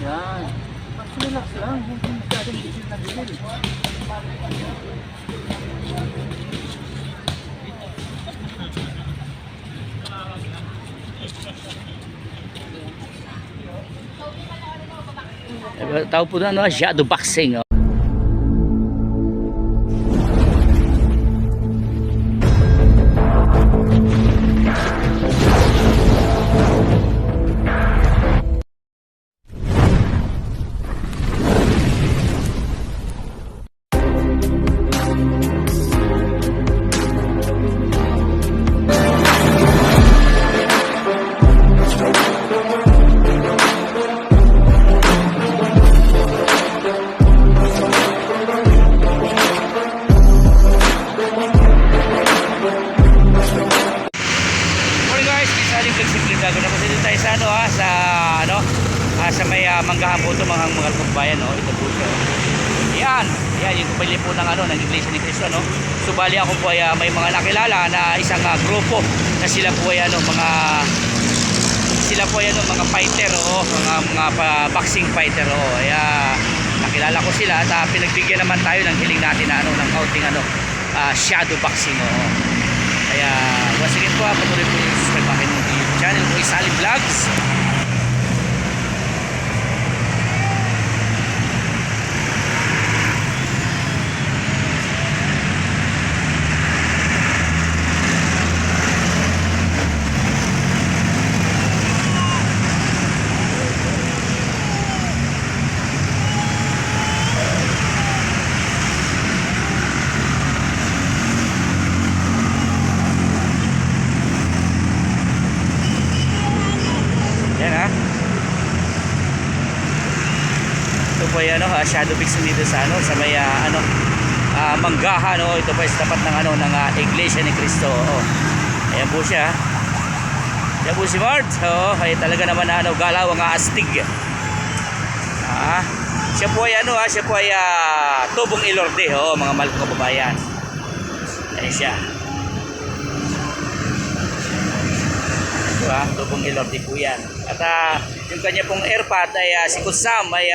Yan. Mas relax lang. Hindi masyadong bisil na bisil. Tawag po na, no? Shadow boxing. Oh. Sa may Manggahan po ito mga kababayan, no? Ito po siya. Yan yung kupili po ng ng Iglesia ni Cristo, no? So bali ako po ay may mga nakilala na isang grupo na sila po ay mga fighter, mga boxing fighter, nakilala ko sila at pinagbigyan naman tayo ng hiling natin na ng outing shadow boxing, Kaya once again po, patuloy po yung subscribe sa akin ng YouTube channel ko, Salim Vlogs. Ito po ay shadow boxing dito sa sa may Manggahan, ito po ay tapat ng ng Iglesia ni Cristo. Ayan po siya. Ayan po si Mart. Ay talaga naman galaw ang astig. Siya po ay Tubong Ilorde, mga mahal kong kababayan. Ayan siya. Tubong Ilorde po yan. At yung kanya pong airpad ay si Kusam ay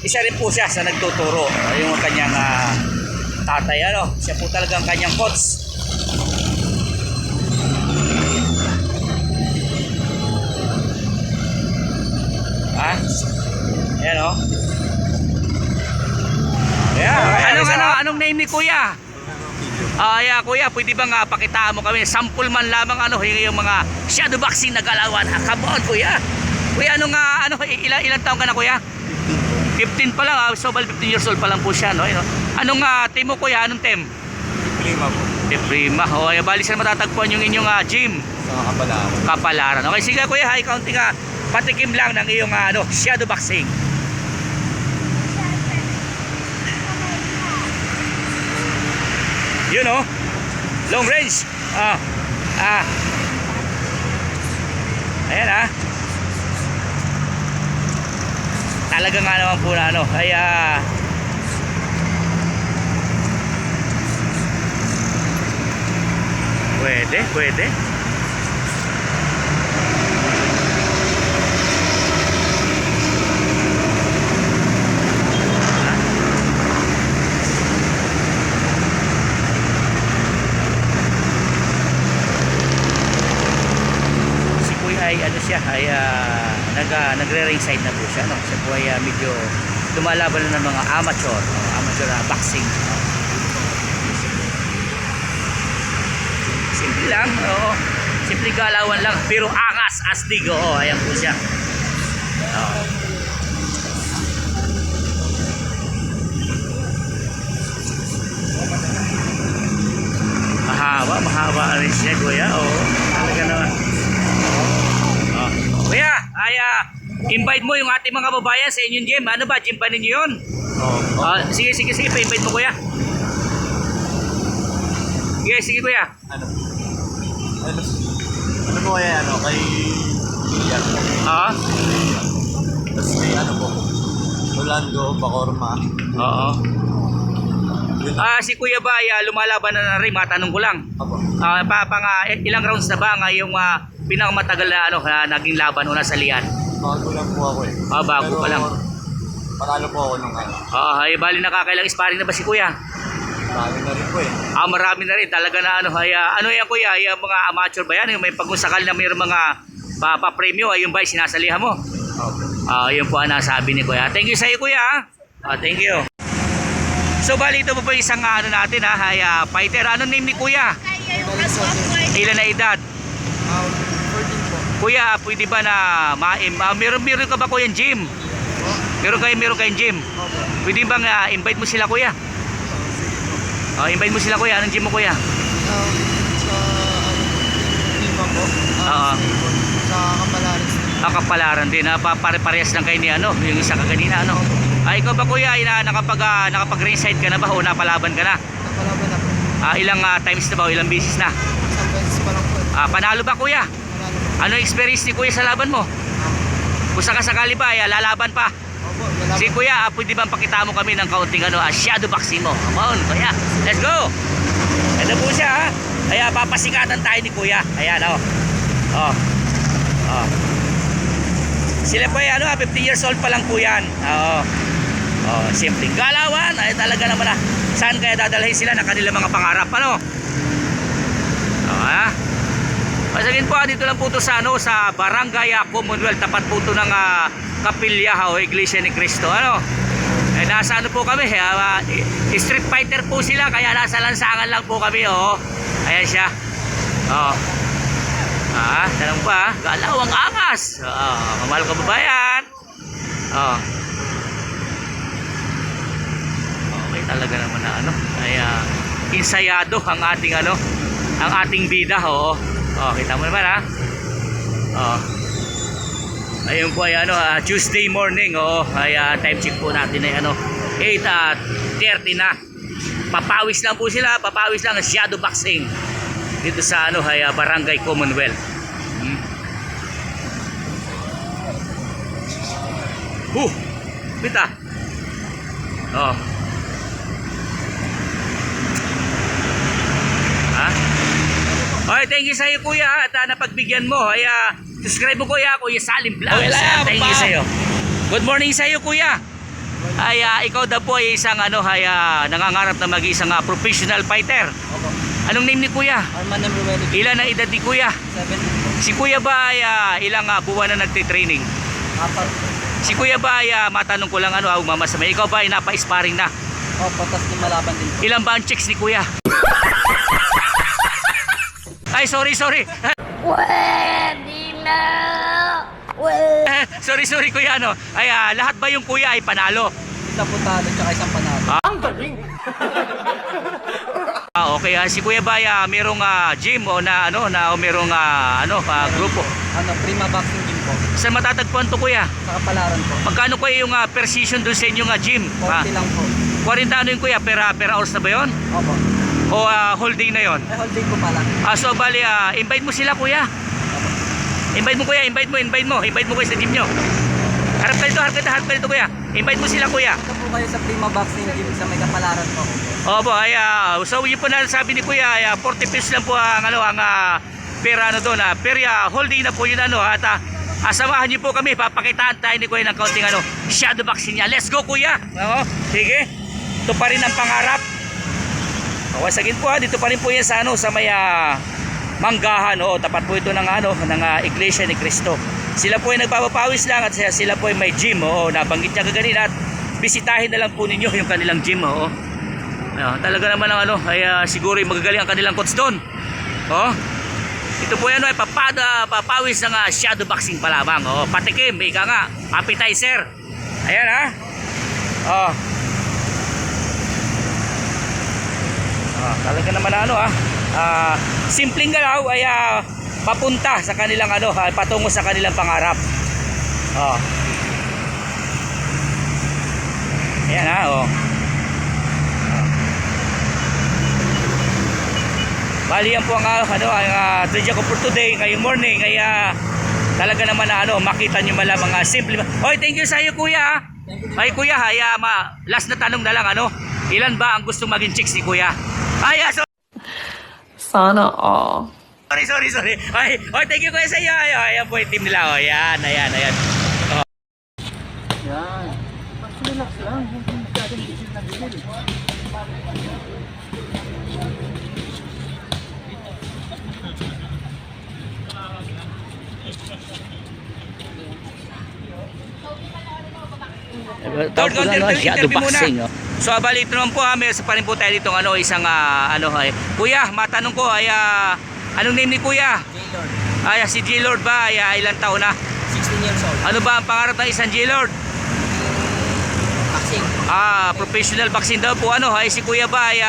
isa rin po siya sa nagtuturo. Yung kanyang tatay, siya po talagang kanyang coach. Ayan, anong name ni Kuya? Kuya, pwede bang pakitaan mo kami sample man lamang yung mga shadow boxing na galawan. Come on, Kuya. Kuya, ilang taon ka na, Kuya? 15 pa lang, so 15 years old pa lang po siya, Anong team mo, Kuya? Anong team? Prima po. Prima. Bali saan matatagpuan yung inyong gym? Sa Kapalaran. Kapalaran. Okay, sige, Kuya, i-counting patikim lang ng iyong shadow boxing. Yun, long range. Ayan, talaga nga naman po na kaya pwede. Ay nagre-ringside na po siya, Siya po ay medyo lumalaban na ng mga amateur boxing. Simple lang, simple galawan lang pero angas astig, ayan po siya. Mahaba rin siya, Kuya. Talaga naman. Kuya, invite mo yung ating mga babayan sa inyong gym. Ano ba, gym pa ninyo yun? Sige, pa-invite mo, Kuya. Sige, Kuya. Ano po kaya, kay Ian? Tapos may po, Rolando Bacorma. Si Kuya ba ay lumalaban na rin? Matanong ko lang. Apo. Ilang rounds na ba ngayong pinakamatagal na naging laban o nasalian? bago lang po ako eh. Ah, bago pa lang. Panalo po ako nung ano. Ay, bali nakakailang sparring na ba si kuya? Marami na rin po eh. Marami na rin. Talaga na ano. Ay, ano yan kuya? Ay, mga amateur ba yan? Yung may pagkusakal na mayroong mga papremyo. Ay, yung ba sinasalihan mo? Okay. Yun po ang nasabi ni kuya. Thank you sa iyo kuya. Thank you. So, bali ito po po isang ano natin ha. Ay, fighter. Anong name ni kuya? Ilan na edad? 14 po. Kuya, pwede ba na meron ka ba kuya gym? Meron kayong gym? Pwede bang invite mo sila kuya? Invite mo sila kuya. Anong gym mo kuya? Sa Lima po. Sa Kapalaran. Kapalaran din. Pare-parehas lang kayo ni ano, yung isa kaganina ano. Ikaw ba kuya, nakapag ringside ka na ba o napalaban ka na? Napalaban na po. Ilang times na ba o ilang beses na? Isang beses pa lang po. Panalo ba kuya? Panalo po. Ano experience ni kuya sa laban mo? Kung sakasakali ba, lalaban pa? Opo, wala Si po. kuya, pwede bang pakita mo kami ng kaunting shadow boxing mo? Come on, kuya. Let's go! Ito po siya ha. Kaya papasikatan tayo ni kuya. Ayan oh. Sila po 50 years old pa lang po yan. Simpleng galawan. Ay talaga naman saan kaya dadalhin sila ng kanilang mga pangarap ano? Masagin po dito lang po ito sa sa Barangay Commonwealth, tapat po ito ng Kapilya o Iglesia ni Cristo ano. Nasa po kami street fighter po sila, kaya nasa lansangan lang po kami ayan siya tanong pa galaw ang angas kamahal kababayan okay talaga naman na kaya insayado ang ating ang ating bida kita mo naman ayun po ay Tuesday morning ay time check po natin ay 8:30 na. Papawis lang po sila, papawis lang shadow boxing dito sa ay Barangay Commonwealth. Bita. Okay, thank you sa iyo kuya at napagbigyan mo. Ay subscribe mo kuya Salim Vlogs. Thank you sa iyo. Good morning sa iyo kuya. Ay ikaw daw po ay isang nangangarap na maging isang professional fighter. Opo. Anong name ni kuya? Arman Emrueli. Ilan ang edad ni kuya? 7. Si kuya ba ay ilang buwan na nagte-training? 4. Si kuya ba ay matanong ko lang mamasama. Ikaw ba ay napa-sparring na? Opo, tas lumalaban din po. Ilan ba ang chicks ni kuya? Ay sorry. Pwede na! Sorry kuya Ay lahat ba yung kuya ay panalo? Isa po talo, tsaka isang panalo. Ang galing. Okay, si kuya ba ay merong gym o o merong grupo? Prima Boxing Gym po. Saan matatagpuan to kuya? Sa Kapalaran po. Magkano kuya yung per session doon sa inyong gym? 40 lang po. 40 yung kuya, per hours na ba yun? Opo. O whole day na yun? Whole day po pala. So bali, invite mo sila kuya. Invite mo kuya kuya sa gym nyo. Harap ka dito kuya. Invite mo sila kuya. Ito po kayo sa Prima Boxing Gym sa may Kapalaran po. Opo, so yun po na sabi ni kuya, 40 pesos lang po ang per doon, per whole day na po yun at samahan niyo po kami, papakitaan tayo ni kuya ng kaunting shadow boxing niya. Let's go kuya. Sige. Ito pa rin ang pangarap. Wasagin po dito pa rin po yan sa sa may Manggahan tapat po ito ng ng Iglesia ni Cristo. Sila po ay nagpapapawis lang at sila po ay may gym nabanggit niya kaganina at bisitahin na lang po ninyo yung kanilang gym talaga naman ang ay siguro magagaling ang kanilang coach doon. Ito po yan ay papawis ng shadow boxing pa lamang. Patikim, ika nga, appetizer. Ayan talaga naman simpleng galaw ay papunta sa kanilang patungo sa kanilang pangarap. Ayan bali yan po ang trivia ko for today ngayong morning. Kaya talaga naman makita nyo malamang simple. Thank you sa iyo kuya. Ay kuya last na tanong na lang ilan ba ang gustong maging chicks ni kuya? Sana all. Sorry. Ay, thank you kuya sa iyo. Ayan po yung team nila. Ayan. Yan. Mas relax lang. Hindi masyadong bisil na bisil. Tawag po ano, shadow boxing. oh. No? So bali ito naman po ha, may sa pa rin po tayo dito ano, isang ano ay. Kuya, matanong ko ay anong name ni Kuya? J-Lord, Ay si G-Lord ba? Ay ilang taon na? 16 years old. Ano ba ang pangarap ng isang G-Lord? Boxing. Professional boxing daw po ano, ay si Kuya ba ay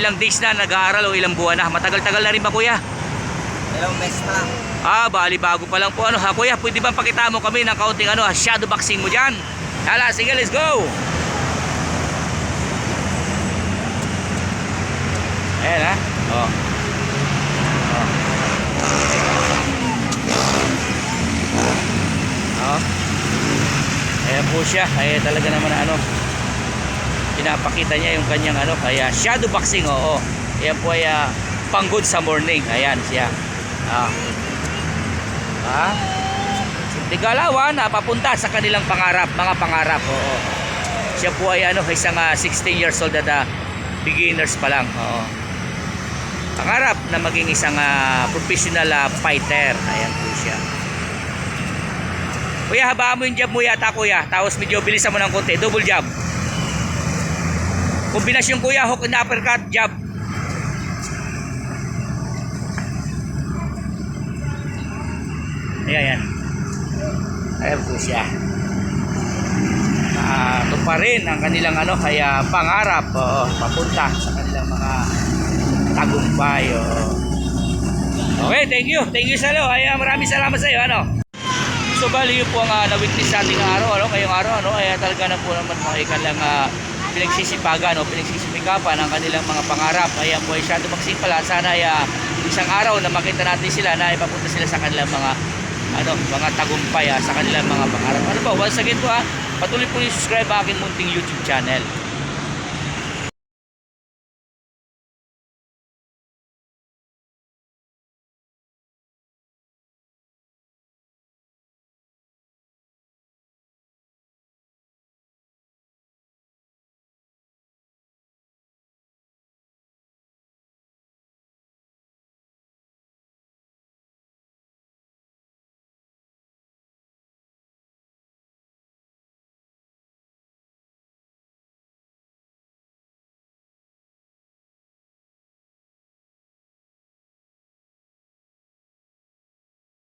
ilang days na nag-aaral o ilang buwan na? Matagal-tagal na rin ba Kuya? Dalawang beses pa lang. Bali bago pa lang po ano ha Kuya, pwede ba pakita mo kami ng kaunting ano, shadow boxing mo diyan? Hala, sige, let's go. Ayan ha. Oh. Oh. Ayan po siya. Ay talaga naman ano. Pinapakita niya yung kanyang ano, kaya shadow boxing, oo. Ayan po ay pang good sa morning. Ayan siya. Tigalawan papunta sa kanilang pangarap, mga pangarap, oo. Siya po ay ano, isang 16 years old at beginners pa lang, oo. Pangarap na maging isang professional fighter. Ayan po siya. Kuya, habaan mo yung jab mo yata Kuya, tapos medyo bilisan mo ng konti, double jab. Kombinasyon Kuya, hook and uppercut, jab. Ayan. Ayan po siya. Ito pa rin ang kanilang ano, kaya pangarap, papunta sa kanilang mga tagumpay. Okay, thank you Salo. Ay maraming salamat sa iyo ano. So bali yun po ang na-witness sa ating araw ano, ngayong araw ano, ay talaga na po naman mga ikalang pinagsisipagan o pinagsisipikapan ang kanilang mga pangarap. Ayan po ay shadow boxing pala. Sana ay isang araw na makita natin sila na ipapunta sila sa kanilang mga ano, mga tagumpay sa kanilang mga pangarap. Ano po, once again po patuloy po i-subscribe ang aking munting YouTube channel.